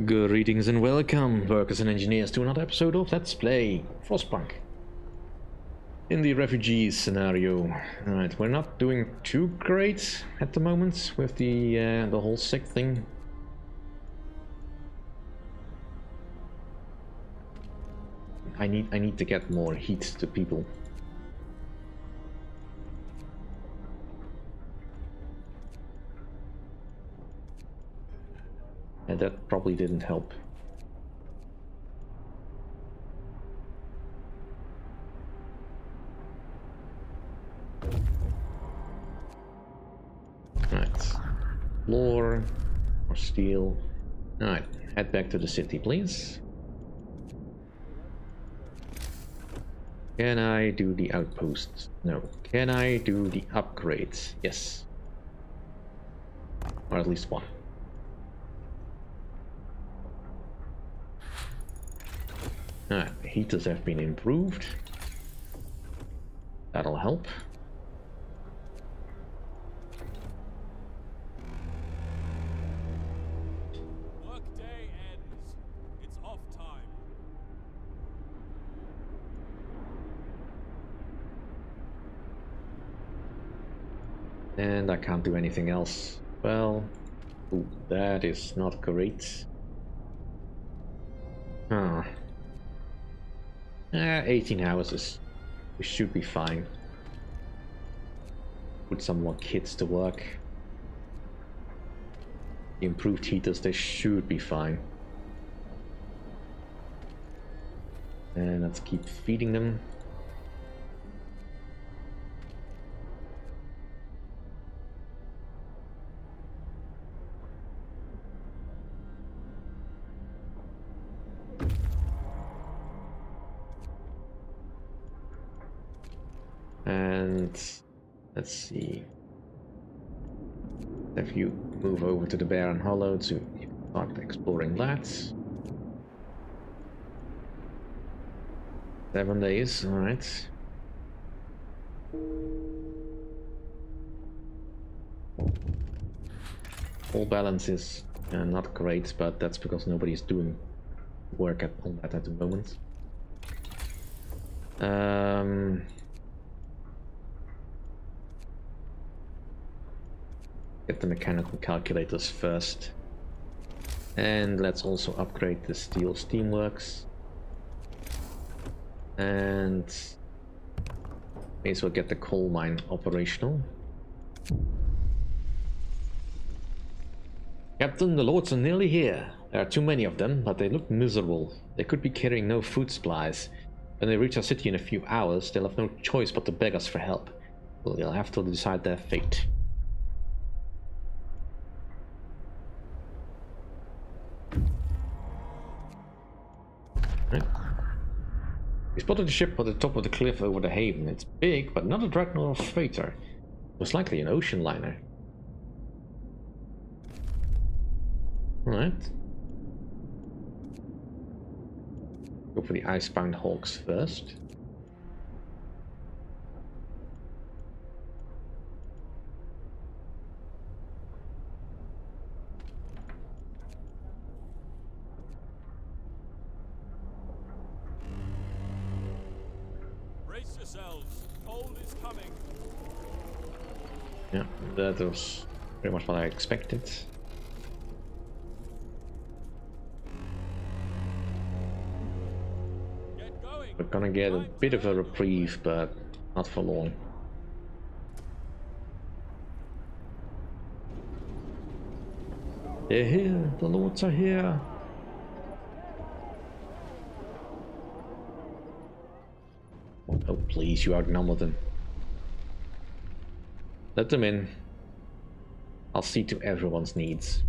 Greetings and welcome, workers and engineers, to another episode of Let's Play Frostpunk. In the refugees scenario. Alright, we're not doing too great at the moment with the whole sick thing. I need to get more heat to people. And that probably didn't help. Right. Floor or steel. Alright, head back to the city, please. Can I do the outposts? No. Can I do the upgrades? Yes. Or at least one. Alright, heaters have been improved. That'll help. Workday ends. It's off time. And I can't do anything else. Well, ooh, that is not great. Huh. 18 hours we should be fine. Put some more kids to work. The improved heaters, they should be fine. And let's keep feeding them. And let's see. If you move over to the Barren Hollow to start exploring that. 7 days, alright. All balance is not great, but that's because nobody's doing work on that at the moment. Get the mechanical calculators first. And let's also upgrade the steel steamworks. And may as well get the coal mine operational. Captain, the lords are nearly here. There are too many of them, but they look miserable. They could be carrying no food supplies. When they reach our city in a few hours, they'll have no choice but to beg us for help. Well, they'll have to decide their fate. Right. We spotted a ship at the top of the cliff over the haven. It's big, but not a dreadnought or freighter. Most likely an ocean liner. Alright. Go for the icebound hawks first. Brace yourselves. Cold is coming. Yeah, that was pretty much what I expected. Get going. We're gonna get a bit of a reprieve, but not for long. They're here, the lords are here. Oh please, you outnumber them. Let them in. I'll see to everyone's needs.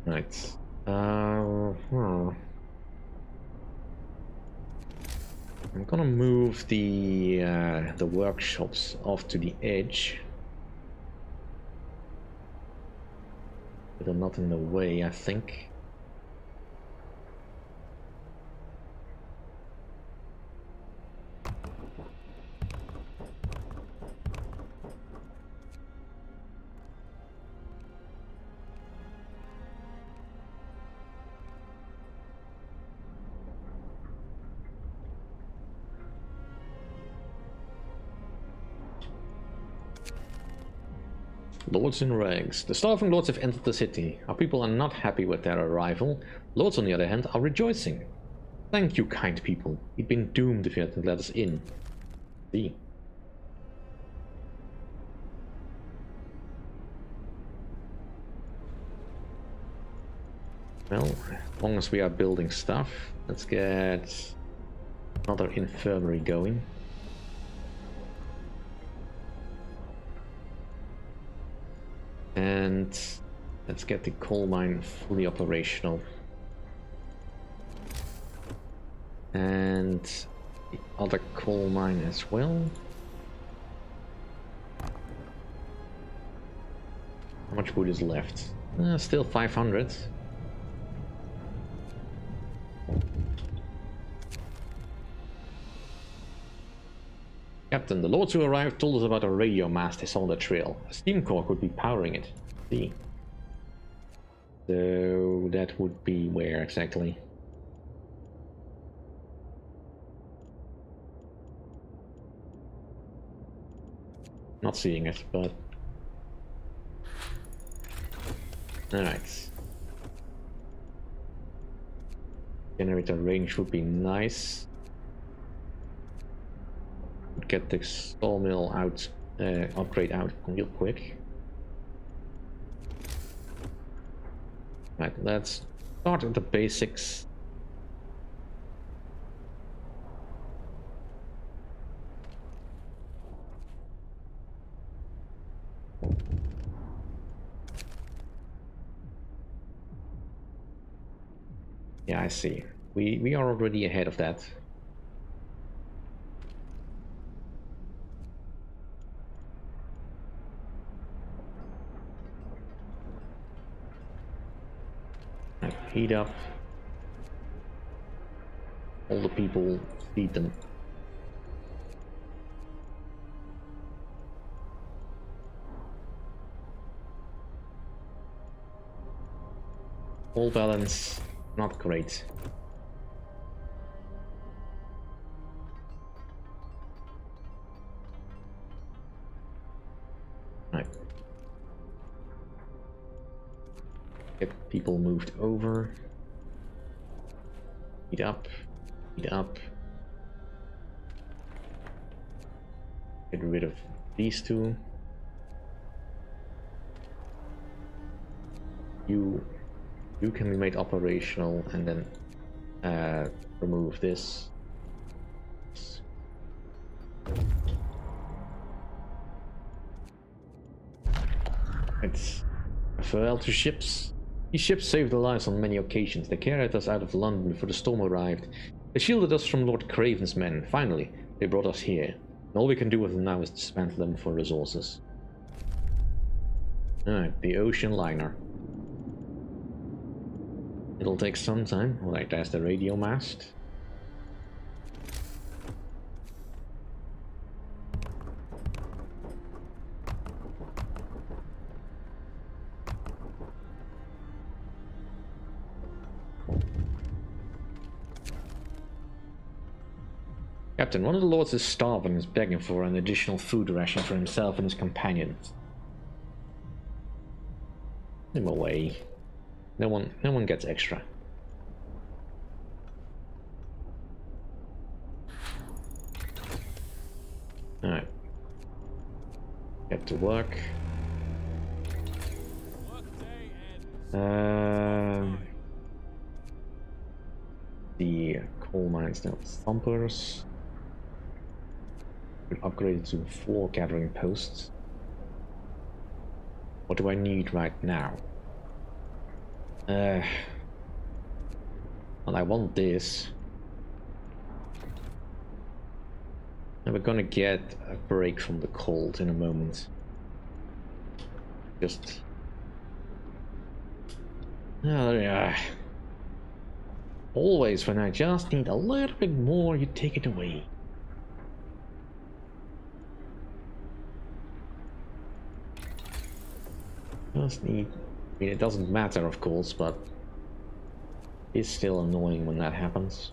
Right. I'm gonna move the workshops off to the edge. But they're not in the way, I think. Lords in rags. The starving lords have entered the city. Our people are not happy with their arrival. Lords, on the other hand, are rejoicing. Thank you, kind people. We'd been doomed if you hadn't let us in. See. Well, as long as we are building stuff, let's get another infirmary going. And let's get the coal mine fully operational. And the other coal mine as well. How much wood is left? Still 500. Captain, the lords who arrived told us about a radio mast they saw on the trail. A steam core could be powering it. See. So that would be where exactly? Not seeing it, but... Alright. Generator range would be nice. Get the sawmill out, upgrade out real quick. Right, let's start at the basics. Yeah, I see. We are already ahead of that. Heat up. All the people, feed them. All balance, not great. Right. Get people moved over. Heat up. Heat up. Get rid of these two. You can be made operational and then remove this. It's farewell to ships. These ships saved our lives on many occasions. They carried us out of London before the storm arrived. They shielded us from Lord Craven's men. Finally, they brought us here. And all we can do with them now is dismantle them for resources. Alright, the ocean liner. It'll take some time. Alright, there's the radio mast. Captain, one of the lords is starving and is begging for an additional food ration for himself and his companions. Leave him away. No one gets extra. Alright. Get to work. The coal mines now thumpers. Upgraded to 4 gathering posts. What do I need right now? Well, I want this. And we're gonna get a break from the cold in a moment. Just... always when I just need a little bit more, you take it away. Just need... I mean, it doesn't matter, of course, but it's still annoying when that happens.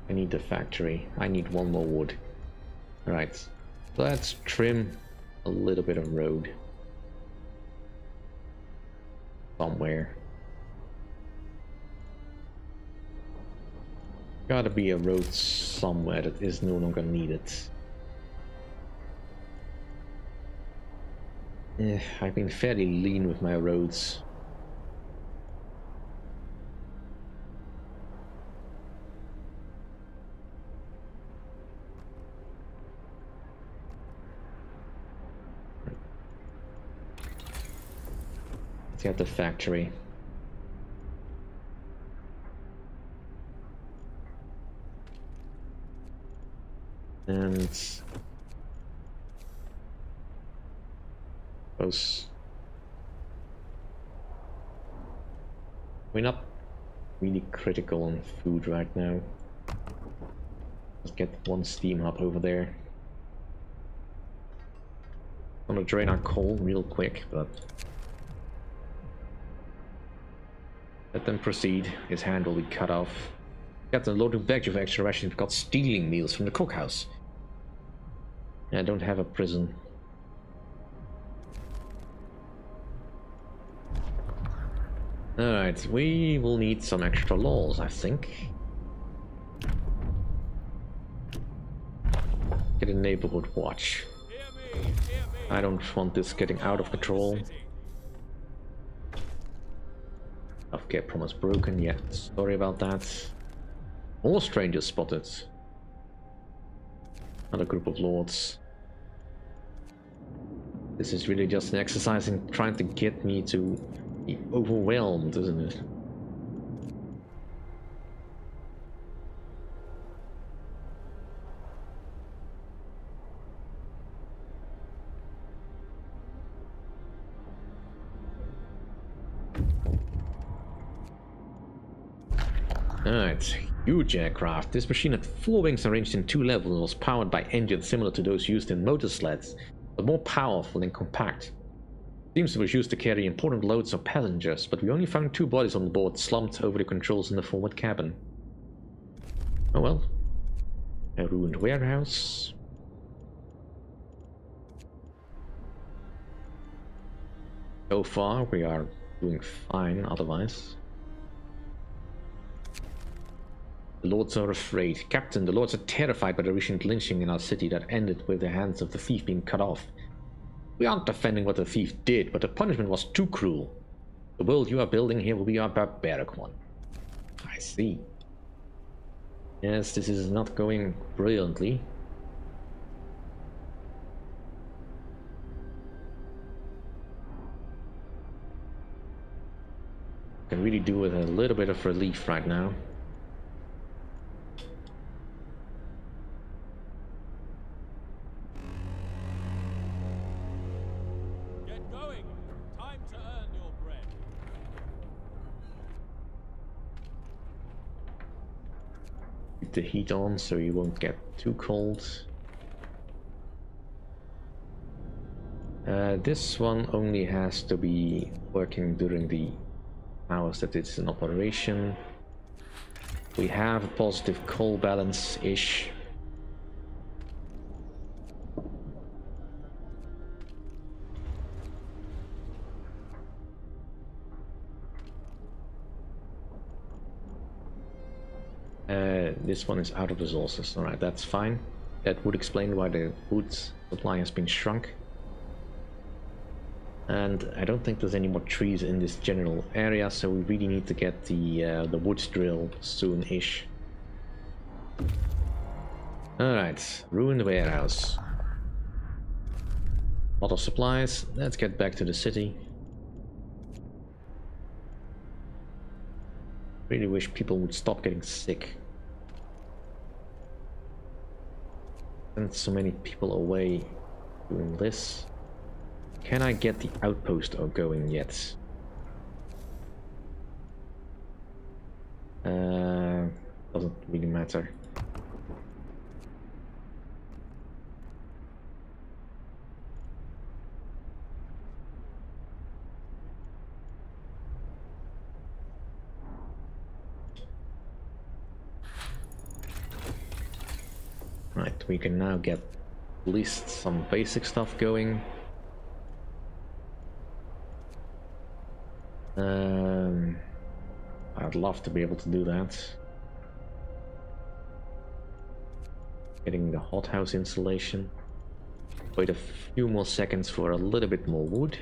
I need the factory. I need one more wood. Right. Let's trim a little bit of road somewhere. Gotta be a road somewhere that is no longer needed. I've been fairly lean with my roads. Let's get the factory. And suppose we're not really critical on food right now. Let's get one steam hub over there. I'm gonna drain our coal real quick, but let them proceed. His hand will be cut off. Got a loaded bag of extra rations. Got stealing meals from the cookhouse. I don't have a prison. Alright, we will need some extra laws, I think. Get a neighborhood watch. Hear me, hear me. I don't want this getting out of control. Healthcare promise broken, yeah, sorry about that. More strangers spotted. Another group of lords. This is really just an exercise in trying to get me to be overwhelmed, isn't it? Alright, huge aircraft. This machine had 4 wings arranged in 2 levels and was powered by engines similar to those used in motor sleds, but more powerful and compact. Seems it was used to carry important loads of passengers, but we only found 2 bodies on board slumped over the controls in the forward cabin. Oh well. A ruined warehouse. So far we are doing fine otherwise. The lords are afraid. Captain, the lords are terrified by the recent lynching in our city that ended with the hands of the thief being cut off. We aren't defending what the thief did, but the punishment was too cruel. The world you are building here will be a barbaric one. I see. Yes, this is not going brilliantly. Can really do with a little bit of relief right now. Get going. Time to earn your bread. Keep the heat on so you won't get too cold. This one only has to be working during the hours that it's in operation. We have a positive coal balance-ish. This one is out of resources. Alright, that's fine. That would explain why the wood supply has been shrunk. And I don't think there's any more trees in this general area, so we really need to get the wood drill soon-ish. Alright, ruined warehouse. Lot of supplies. Let's get back to the city. Really wish people would stop getting sick. Send so many people away doing this. Can I get the outpost going yet? Doesn't really matter. Right, we can now get at least some basic stuff going. I'd love to be able to do that. Getting the hothouse installation. Wait a few more seconds for a little bit more wood.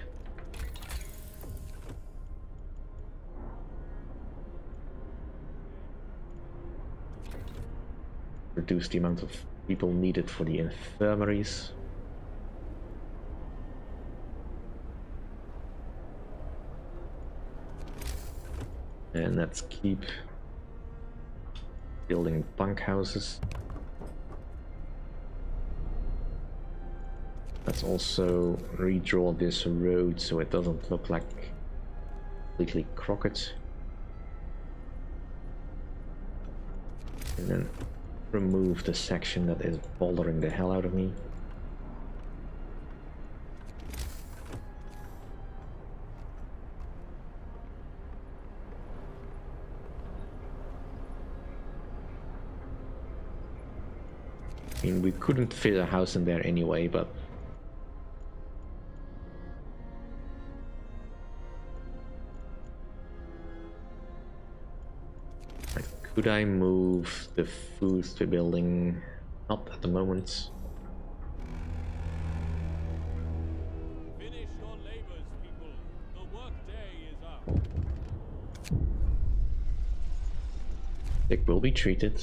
Reduce the amount of people needed for the infirmaries. And let's keep building bunkhouses. Let's also redraw this road so it doesn't look like completely crooked. And then remove the section that is bothering the hell out of me. I mean, we couldn't fit a house in there anyway, but could I move the food to building? Not at the moment. Finish your labors, people. The work day is up. It will be treated.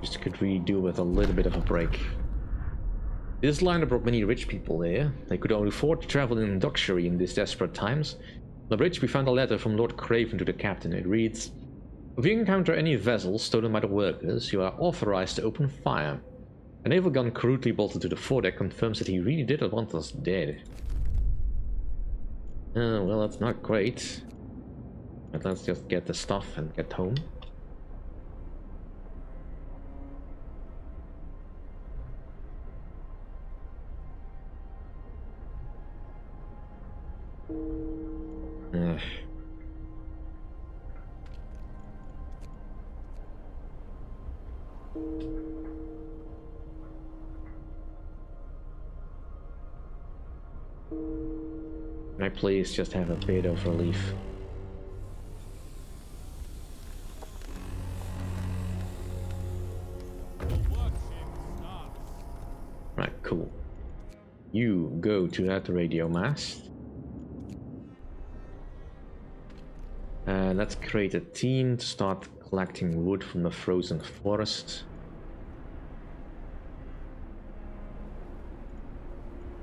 Just could really do with a little bit of a break. This liner brought many rich people there. They could only afford to travel in luxury in these desperate times. On the bridge we found a letter from Lord Craven to the captain. It reads, "If you encounter any vessels stolen by the workers, you are authorized to open fire. A naval gun crudely bolted to the foredeck confirms that he really did not want us dead." Well, that's not great. But let's just get the stuff and get home. Can I please just have a bit of relief? Right, cool. You go to that radio mast. Let's create a team to start collecting wood from the frozen forest.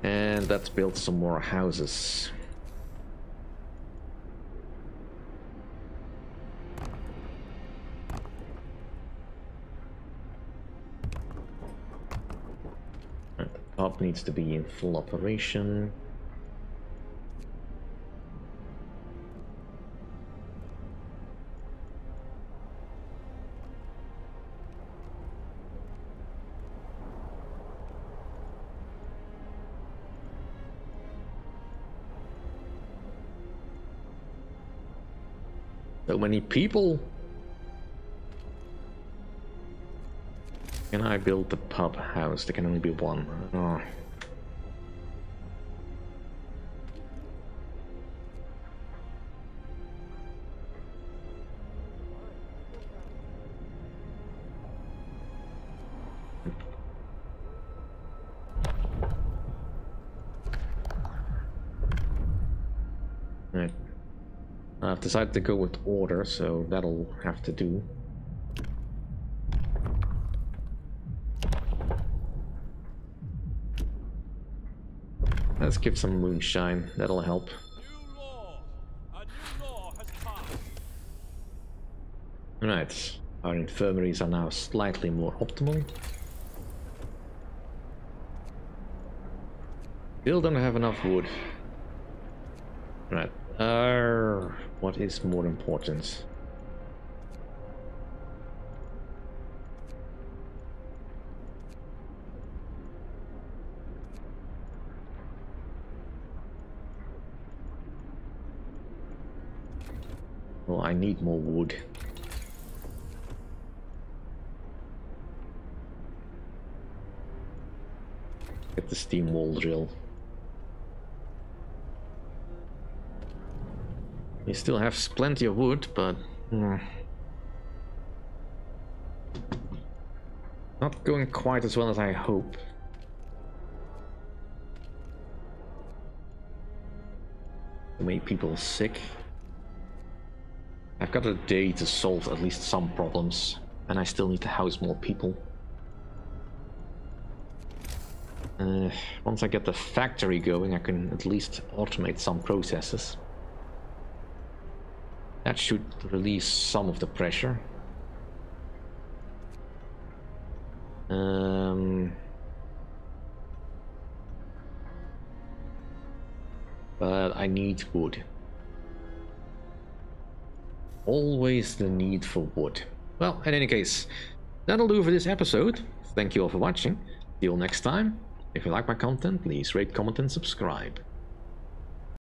And let's build some more houses. Right, the pub needs to be in full operation. So many people. Can I build the pub house? There can only be one. Oh. Right. I've decided to go with order, so that'll have to do. Let's give some moonshine, that'll help. New law. A new law has passed. Right, our infirmaries are now slightly more optimal. Still don't have enough wood. Right, what is more important? Well, I need more wood. Get the steam wall drill. You still have plenty of wood, but not going quite as well as I hope. Too many people sick. I've got a day to solve at least some problems, and I still need to house more people. Once I get the factory going, I can at least automate some processes. That should release some of the pressure. But I need wood. Always the need for wood. Well, in any case, that'll do for this episode. Thank you all for watching. See you all next time. If you like my content, please rate, comment, and subscribe.